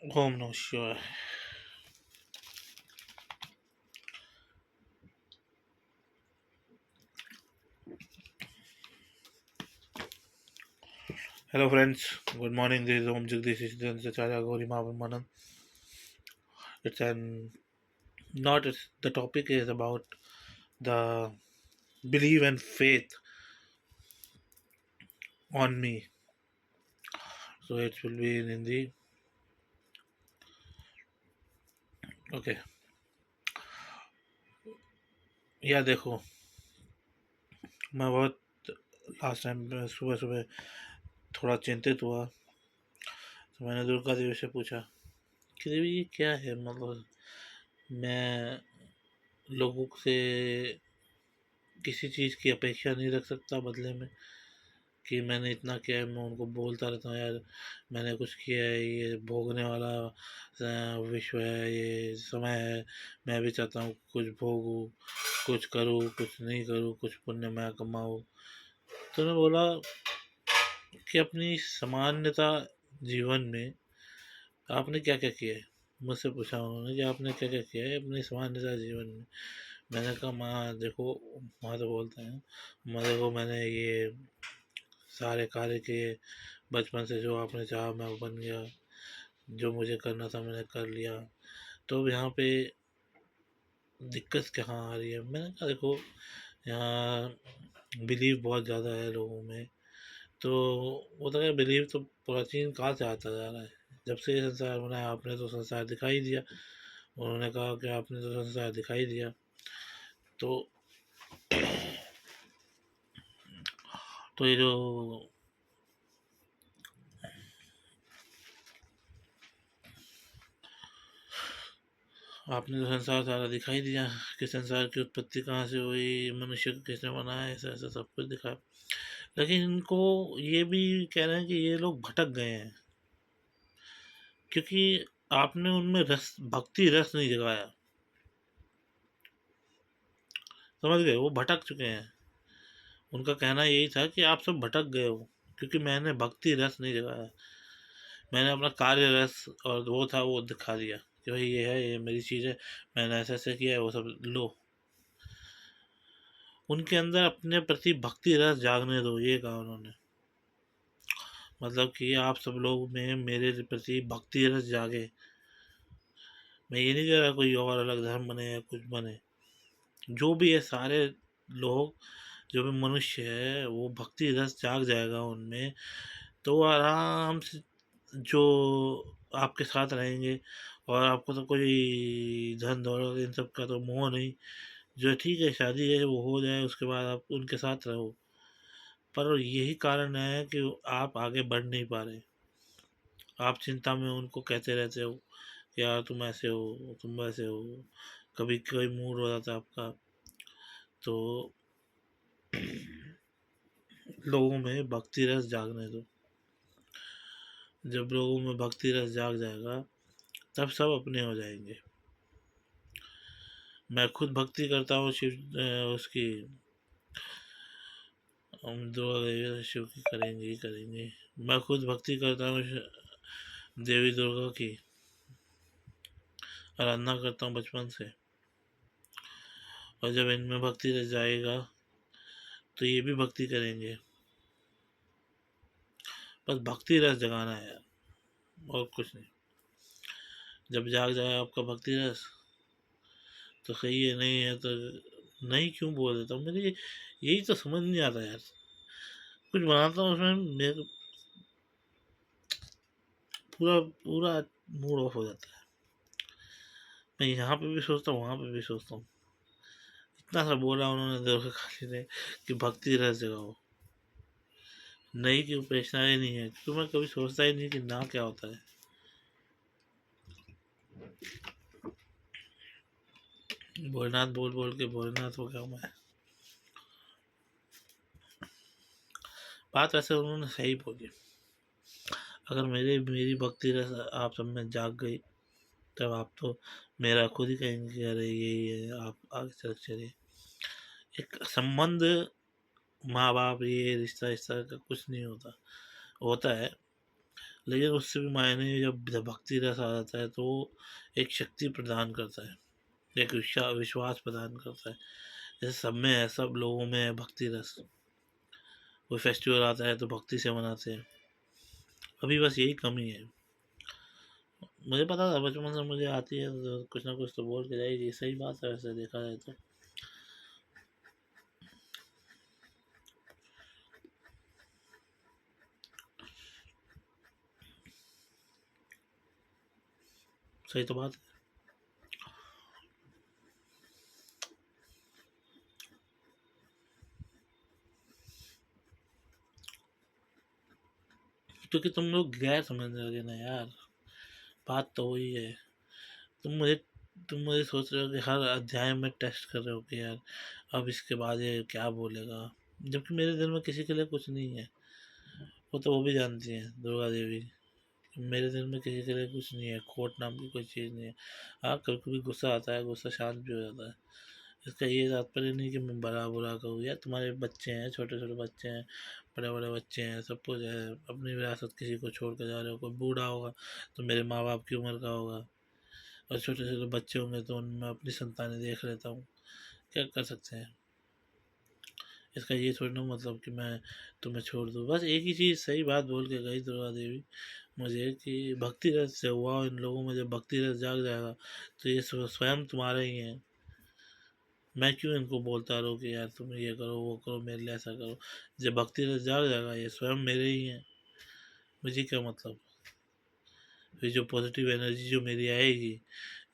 Om Namah Shivaya. Hello friends, good morning. This is Om Jagdish Acharya Gauri Mahamanand. It's an not it's, the topic is about the belief and faith on me. So it will be in Hindi. Okay. या देखो, मैं बहुत last time सुबह सुबह थोड़ा चिंतित हुआ, तो मैंने दुर्गा देवी से पूछा कि देवी ये क्या है, मतलब मैं लोगों से किसी चीज़ की अपेक्षा नहीं रख सकता बदले में, कि मैंने इतना किया है। मैं उनको बोलता रहता हूँ, यार मैंने कुछ किया है, ये भोगने वाला विश्व है, ये समय है, मैं भी चाहता हूँ कुछ भोगूँ, कुछ करूँ, कुछ नहीं करूँ, कुछ पुण्य मैं कमाऊँ। तो उन्होंने बोला कि अपनी सामान्यता जीवन में आपने क्या क्या किया है। मुझसे पूछा उन्होंने कि आपने क्या क्या किया है अपनी सामान्यता जीवन में। मैंने कहा माँ देखो, माँ तो बोलते हैं, माँ देखो मैंने ये सारे कार्य किए, बचपन से जो आपने चाहा मैं वो बन गया, जो मुझे करना था मैंने कर लिया। तो अब यहाँ पे दिक्कत कहाँ आ रही है। मैंने कहा देखो, यहाँ बिलीव बहुत ज़्यादा है लोगों में। तो वो तो क्या, बिलीव तो प्राचीन काल से आता जा रहा है, जब से ये संसार बना है। आपने तो संसार दिखाई दिया, उन्होंने कहा कि आपने तो संसार दिखाई दिया। तो ये जो आपने तो संसार सारा दिखाई दिया कि संसार की उत्पत्ति कहाँ से हुई, मनुष्य को किसने बनाया, ऐसा ऐसा सब कुछ दिखा। लेकिन इनको ये भी कह रहे हैं कि ये लोग भटक गए हैं, क्योंकि आपने उनमें रस, भक्ति रस नहीं जगाया। समझ गए, वो भटक चुके हैं। उनका कहना यही था कि आप सब भटक गए हो, क्योंकि मैंने भक्ति रस नहीं जगाया। मैंने अपना कार्य रस और वो था वो दिखा दिया कि भाई ये है, ये मेरी चीज़ है, मैंने ऐसे ऐसे किया है, वो सब लो। उनके अंदर अपने प्रति भक्ति रस जागने दो, ये कहा उन्होंने। मतलब कि आप सब लोग में मेरे प्रति भक्ति रस जागे। मैं ये नहीं कह रहा कोई और अलग धर्म बने या कुछ बने, जो भी है सारे लोग, जो भी मनुष्य है, वो भक्ति रस जाग जाएगा उनमें, तो वो आराम से जो आपके साथ रहेंगे। और आपको तो कोई धन दौलत इन सब का तो मोह नहीं। जो ठीक है, शादी है वो हो जाए, उसके बाद आप उनके साथ रहो। पर यही कारण है कि आप आगे बढ़ नहीं पा रहे। आप चिंता में उनको कहते रहते हो कि यार तुम ऐसे हो, तुम वैसे हो। कभी कोई मूड हो जाता है आपका, तो लोगों में भक्ति रस जागने दो। जब लोगों में भक्ति रस जाग जाएगा, तब सब अपने हो जाएंगे। मैं खुद भक्ति करता हूँ शिव, उसकी, हम दुआ देवी शिव की करेंगे ही करेंगे। मैं खुद भक्ति करता हूँ देवी दुर्गा की, आराधना करता हूँ बचपन से। और जब इनमें भक्ति रस जाएगा, तो ये भी भक्ति करेंगे। बस भक्ति रस जगाना है यार, और कुछ नहीं। जब जाग जाए आपका भक्ति रस, तो सही है, नहीं है तो नहीं क्यों बोल देता हूँ। मेरी यही तो समझ नहीं आता यार। कुछ बनाता हूँ उसमें मेरे पूरा पूरा मूड ऑफ हो जाता है। मैं यहाँ पे भी सोचता हूँ, वहाँ पे भी सोचता हूँ। इतना सा बोला उन्होंने दुर्गा काली ने कि भक्ति रस जगाओ, नहीं की उपेक्षा ही नहीं है, क्योंकि मैं कभी सोचता ही नहीं कि ना क्या होता है। भोलेनाथ बोल बोल के भोलेनाथ हो गया मैं। बात वैसे उन्होंने सही बोली। अगर मेरी भक्ति रस आप सब में जाग गई, तब आप तो मेरा खुद ही कहेंगे कि अरे यही है, आप आगे चल चलिए। एक संबंध, माँ बाप, ये रिश्ता इस तरह का कुछ नहीं होता। होता है लेकिन उससे भी मायने जब भक्ति रस आ जाता है तो वो एक शक्ति प्रदान करता है, एक विश्वास प्रदान करता है। जैसे सब में है, सब लोगों में है भक्ति रस। कोई फेस्टिवल आता है तो भक्ति से मनाते हैं। अभी बस यही कमी है। मुझे पता था बचपन से मुझे आती है तो कुछ ना कुछ तो बोल के जाएगी, सही बात है वैसे देखा जाए तो। सही तो बात है। क्योंकि तुम लोग गैर समझ रहे हो ना यार, बात तो वही है। तुम मुझे तुम मुझे सोच रहे हो कि हर अध्याय में टेस्ट कर रहे हो कि यार अब इसके बाद ये क्या बोलेगा, जबकि मेरे दिल में किसी के लिए कुछ नहीं है। वो तो वो भी जानती है दुर्गा देवी। मेरे दिल में किसी के लिए कुछ नहीं है, खोट नाम की कोई चीज़ नहीं है। हाँ, कभी कभी गुस्सा आता है, गुस्सा शांत भी हो जाता है। इसका ये तात्पर्य नहीं कि मैं बड़ा बुरा कहूँ। यार तुम्हारे बच्चे हैं, छोटे छोटे बच्चे हैं, बड़े बड़े बच्चे हैं, सब कुछ है। अपनी विरासत किसी को छोड़ कर जा रहे हो, कोई बूढ़ा होगा तो मेरे माँ बाप की उम्र का होगा, और छोटे छोटे बच्चे होंगे तो उनमें अपनी संतानें देख लेता हूँ। क्या कर सकते हैं। इसका ये थोड़ी ना मतलब कि मैं तुम्हें छोड़ दूँ। बस एक ही चीज़ सही बात बोल के गई दुर्गा देवी मुझे कि भक्ति रस से हुआ, इन लोगों में जब भक्ति रस जाग जाएगा तो ये स्वयं तुम्हारे ही हैं। मैं क्यों इनको बोलता रहूँ कि यार तुम ये करो वो करो, मेरे लिए ऐसा करो। जब भक्ति रस जाग जाएगा ये स्वयं मेरे ही हैं। मुझे क्या मतलब। फिर जो पॉजिटिव एनर्जी जो मेरी आएगी,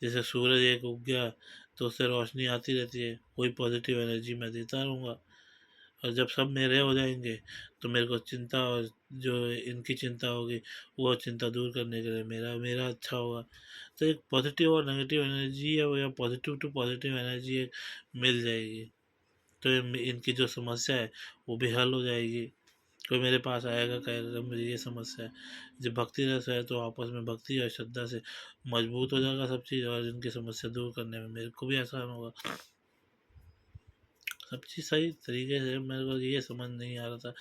जैसे सूरज एक उग गया तो उससे रोशनी आती रहती है, वही पॉजिटिव एनर्जी मैं देता रहूँगा। और जब सब मेरे हो जाएंगे तो मेरे को चिंता, और जो इनकी चिंता होगी वो चिंता दूर करने के लिए मेरा मेरा अच्छा होगा। तो एक पॉजिटिव और नेगेटिव एनर्जी है, या पॉजिटिव टू पॉजिटिव एनर्जी एक मिल जाएगी। तो इनकी जो समस्या है वो भी हल हो जाएगी। कोई मेरे पास आएगा कहेगा मुझे ये समस्या है, जब भक्ति रस है तो आपस में भक्ति और श्रद्धा से मजबूत हो जाएगा सब चीज़, और इनकी समस्या दूर करने में मेरे को भी आसान होगा। सब चीज़ सही तरीके से। मेरे को ये समझ नहीं आ रहा था।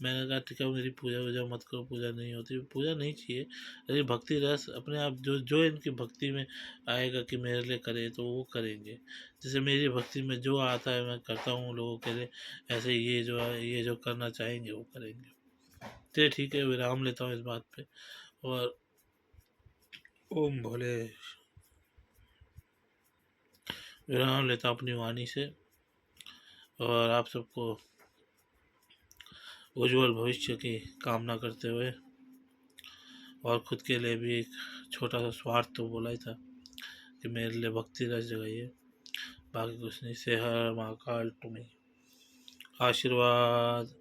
मैंने कहा ठीक है मेरी पूजा वूजा मत करो, पूजा नहीं होती, पूजा नहीं चाहिए। लेकिन भक्ति रस अपने आप जो जो इनकी भक्ति में आएगा कि मेरे लिए करे तो वो करेंगे। जैसे मेरी भक्ति में जो आता है मैं करता हूँ लोगों के लिए, ऐसे ये जो है ये जो करना चाहेंगे वो करेंगे। चलिए ठीक है, विराम लेता हूँ इस बात पे। और ओम भोले, विराम लेता हूँ अपनी वाणी से। और आप सबको उज्जवल भविष्य की कामना करते हुए, और खुद के लिए भी एक छोटा सा स्वार्थ तो बोला ही था कि मेरे लिए भक्ति रस जगाइए। बाकी कुछ नहीं। से हर महाकाल तुम्हें आशीर्वाद।